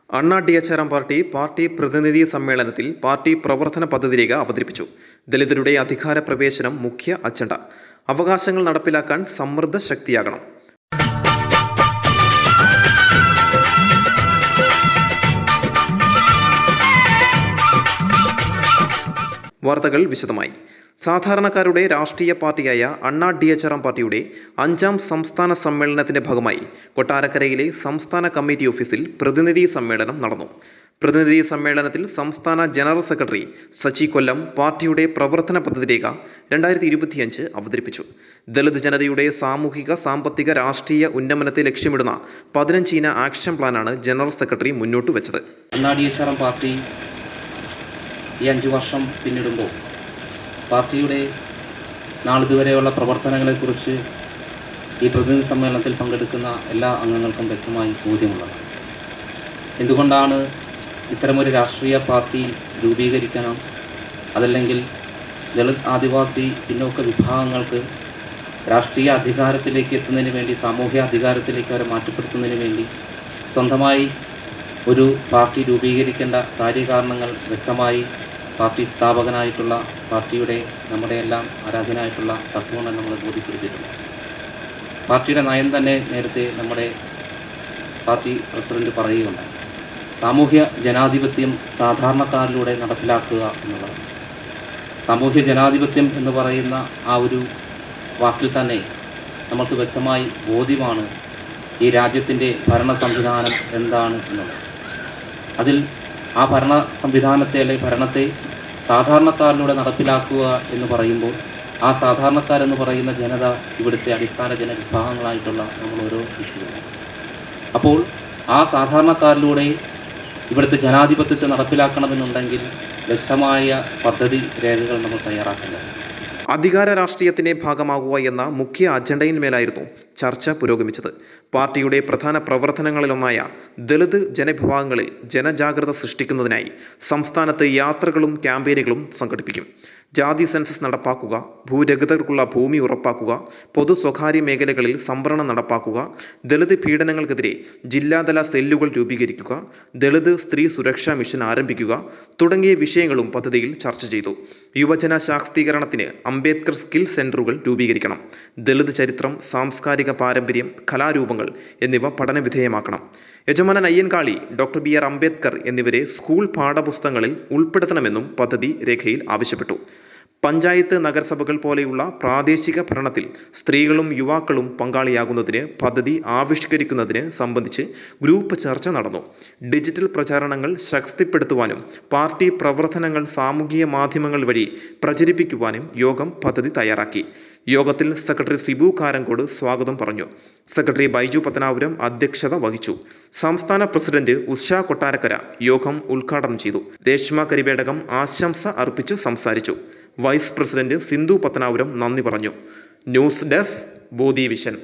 അണ്ണാ DHRM party പ്രതിനിധി സമ്മേളനത്തിൽ party പ്രവർത്തന പദ്ധതിരേഖ അവതരിപ്പിച്ചു. ദലിതരുടെ അധികാര പ്രവേശനം മുഖ്യ അജണ്ട. അവകാശങ്ങൾ നടപ്പിലാക്കാൻ സമൃദ്ധ ശക്തിയാകണം. വാർത്തകൾ വിശദമായി. സാധാരണക്കാരുടെ രാഷ്ട്രീയ പാർട്ടിയായ അണ്ണാ DHRM പാർട്ടിയുടെ 5ാം സംസ്ഥാന സമ്മേളനത്തിന്റെ ഭാഗമായി കൊട്ടാരക്കരയിലെ സംസ്ഥാന കമ്മിറ്റി ഓഫീസിൽ പ്രതിനിധി സമ്മേളനം നടന്നു. പ്രതിനിധി സമ്മേളനത്തിൽ സംസ്ഥാന ജനറൽ സെക്രട്ടറി സച്ചി കൊല്ലം പാർട്ടിയുടെ പ്രവർത്തന പദ്ധതിരേഖ 2025 അവതരിപ്പിച്ചു. ദളിത് ജനതയുടെ സാമൂഹിക, സാമ്പത്തിക, രാഷ്ട്രീയ ഉന്നമനത്തെ ലക്ഷ്യമിടുന്ന 15 ഇന ആക്ഷൻ പ്ലാനാണ് ജനറൽ സെക്രട്ടറി മുന്നോട്ട് വെച്ചത്. അണ്ണാ DHRM പാർട്ടി ഈ 5 വർഷം പിന്നിടുമ്പോൾ പാർട്ടിയുടെ നാളിതുവരെയുള്ള പ്രവർത്തനങ്ങളെക്കുറിച്ച് ഈ പ്രതിനിധി സമ്മേളനത്തിൽ പങ്കെടുക്കുന്ന എല്ലാ അംഗങ്ങൾക്കും വ്യക്തമായി ബോധ്യമുള്ളതാണ്. എന്തുകൊണ്ടാണ് ഇത്തരമൊരു രാഷ്ട്രീയ പാർട്ടി രൂപീകരിക്കണം, അതല്ലെങ്കിൽ ദളിത്, ആദിവാസി, പിന്നോക്ക വിഭാഗങ്ങൾക്ക് രാഷ്ട്രീയ അധികാരത്തിലേക്ക് എത്തുന്നതിന് വേണ്ടി, സാമൂഹ്യ അധികാരത്തിലേക്ക് അവരെ മാറ്റപ്പെടുത്തുന്നതിന് വേണ്ടി സ്വന്തമായി ഒരു പാർട്ടി രൂപീകരിക്കേണ്ട കാര്യകാരണങ്ങൾ വ്യക്തമായി പാർട്ടി സ്ഥാപകനായിട്ടുള്ള, പാർട്ടിയുടെ നമ്മുടെ എല്ലാം ആരാധനായിട്ടുള്ള തത്വങ്ങൾ നമ്മൾ ബോധ്യപ്പെടുത്തിയിട്ടുണ്ട്. പാർട്ടിയുടെ നയം തന്നെ നേരത്തെ നമ്മുടെ പാർട്ടി പ്രസിഡന്റ് പറയുകയുണ്ടായി. സാമൂഹ്യ ജനാധിപത്യം സാധാരണക്കാരിലൂടെ നടപ്പിലാക്കുക എന്നുള്ളത്. സാമൂഹ്യ ജനാധിപത്യം എന്ന് പറയുന്ന ആ ഒരു വാക്കിൽ തന്നെ നമുക്ക് വ്യക്തമായി ബോധ്യമാണ് ഈ രാജ്യത്തിൻ്റെ ഭരണ സംവിധാനം എന്താണ് എന്നുള്ളത്. അതിൽ ആ ഭരണ സംവിധാനത്തെ അല്ലെങ്കിൽ ഭരണത്തെ സാധാരണക്കാരിലൂടെ നടപ്പിലാക്കുക എന്ന് പറയുമ്പോൾ ആ സാധാരണക്കാരെന്ന് പറയുന്ന ജനത ഇവിടുത്തെ അടിസ്ഥാന ജനവിഭാഗങ്ങളായിട്ടുള്ള നമ്മൾ ഓരോ വിഷയവും. അപ്പോൾ ആ സാധാരണക്കാരിലൂടെ ഇവിടുത്തെ ജനാധിപത്യത്തെ നടപ്പിലാക്കണമെന്നുണ്ടെങ്കിൽ വ്യക്തമായ പദ്ധതി രേഖകൾ നമ്മൾ തയ്യാറാക്കേണ്ടത്. അധികാര രാഷ്ട്രീയത്തിന്റെ ഭാഗമാകുക എന്ന മുഖ്യ അജണ്ടയിന്മേലായിരുന്നു ചർച്ച പുരോഗമിച്ചത്. പാർട്ടിയുടെ പ്രധാന പ്രവർത്തനങ്ങളിലൊന്നായ ദളിത് ജനവിഭാഗങ്ങളിൽ ജനജാഗ്രത സൃഷ്ടിക്കുന്നതിനായി സംസ്ഥാനത്ത് യാത്രകളും ക്യാമ്പയിനുകളും സംഘടിപ്പിക്കും. ജാതി സെൻസസ് നടപ്പാക്കുക, ഭൂരഹിതർക്കുള്ള ഭൂമി ഉറപ്പാക്കുക, പൊതു സ്വകാര്യ മേഖലകളിൽ സംവരണം നടപ്പാക്കുക, ദളിത് പീഡനങ്ങൾക്കെതിരെ ജില്ലാതല സെല്ലുകൾ രൂപീകരിക്കുക, ദളിത് സ്ത്രീ സുരക്ഷാ മിഷൻ ആരംഭിക്കുക തുടങ്ങിയ വിഷയങ്ങളും പദ്ധതിയിൽ ചർച്ച ചെയ്തു. യുവജന ശാക്തീകരണത്തിന് അംബേദ്കർ സ്കിൽ സെന്ററുകൾ രൂപീകരിക്കണം. ദളിത് ചരിത്രം, സാംസ്കാരിക പാരമ്പര്യം, കലാരൂപങ്ങൾ എന്നിവ പഠനവിധേയമാക്കണം. യജമാനൻ അയ്യൻകാളി, ഡോക്ടർ BR അംബേദ്കർ എന്നിവരെ സ്കൂൾ പാഠപുസ്തകങ്ങളിൽ ഉൾപ്പെടുത്തണമെന്നും പദ്ധതി രേഖയിൽ ആവശ്യപ്പെട്ടു. പഞ്ചായത്ത്, നഗരസഭകൾ പോലെയുള്ള പ്രാദേശിക ഭരണത്തിൽ സ്ത്രീകളും യുവാക്കളും പങ്കാളിയാകുന്നതിന് പദ്ധതി ആവിഷ്കരിക്കുന്നതിന് സംബന്ധിച്ച് ഗ്രൂപ്പ് ചർച്ച നടന്നു. ഡിജിറ്റൽ പ്രചാരണങ്ങൾ ശക്തിപ്പെടുത്തുവാനും പാർട്ടി പ്രവർത്തനങ്ങൾ സാമൂഹിക മാധ്യമങ്ങൾ വഴി പ്രചരിപ്പിക്കുവാനും യോഗം പദ്ധതി തയ്യാറാക്കി. യോഗത്തിൽ സെക്രട്ടറി സിബു കാരങ്കോട് സ്വാഗതം പറഞ്ഞു. സെക്രട്ടറി ബൈജു പത്തനാപുരം അധ്യക്ഷത വഹിച്ചു. സംസ്ഥാന പ്രസിഡന്റ് ഉഷ കൊട്ടാരക്കര യോഗം ഉദ്ഘാടനം ചെയ്തു. രേഷ്മ കരിവേടകം ആശംസ അർപ്പിച്ച് സംസാരിച്ചു. വൈസ് പ്രസിഡന്റ് സിന്ധു പത്തനാപുരം നന്ദി പറഞ്ഞു. ന്യൂസ് ഡെസ്ക്, ബോധി വിഷൻ.